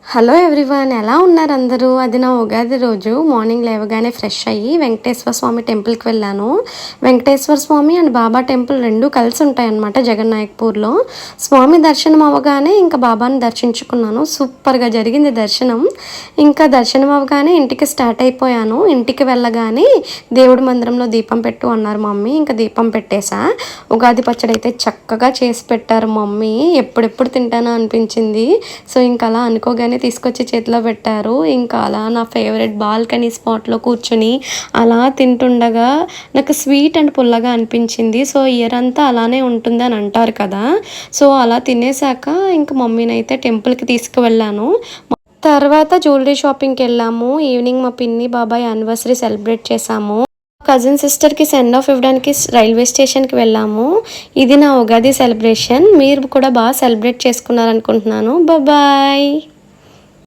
Hello everyone, ఎలా ఉన్నారు అందరూ? అది నా ఉగాది రోజు మార్నింగ్ లేవగానే ఫ్రెష్ అయ్యి వెంకటేశ్వర స్వామి టెంపుల్కి వెళ్ళాను. వెంకటేశ్వర స్వామి అండ్ బాబా టెంపుల్ రెండు కలిసి ఉంటాయన్నమాట జగన్నాయక్పూర్లో. స్వామి దర్శనం అవ్వగానే ఇంకా బాబాని దర్శించుకున్నాను. సూపర్గా జరిగింది దర్శనం. ఇంకా దర్శనం అవ్వగానే ఇంటికి స్టార్ట్ అయిపోయాను. ఇంటికి వెళ్ళగానే దేవుడి మందిరంలో దీపం పెట్టు అన్నారు మమ్మీ. ఇంకా దీపం పెట్టేశా. ఉగాది పచ్చడి అయితే చక్కగా చేసి పెట్టారు మమ్మీ. ఎప్పుడెప్పుడు తింటానో అనిపించింది. సో ఇంకా అలా అనుకోగానే తీసుకొచ్చి చేతిలో పెట్టారు. ఇంకా అలా నా ఫేవరెట్ బాల్కనీ స్పాట్లో కూర్చొని అలా తింటుండగా నాకు స్వీట్ అండ్ పుల్లగా అనిపించింది. సో ఇయర్ అంతా అలానే ఉంటుంది అని అంటారు కదా. సో అలా తినేసాక ఇంకా మమ్మీని అయితే టెంపుల్కి తీసుకువెళ్ళాను. తర్వాత జ్యువెలరీ షాపింగ్కి వెళ్ళాము. ఈవినింగ్ మా పిన్ని బాబాయ్ యానివర్సరీ సెలబ్రేట్ చేసాము. కజిన్ సిస్టర్కి సెండ్ ఆఫ్ ఇవ్వడానికి రైల్వే స్టేషన్కి వెళ్ళాము. ఇది నా ఉగాది సెలబ్రేషన్. మీరు కూడా బాగా సెలబ్రేట్ చేసుకున్నారనుకుంటున్నాను. బాయ్.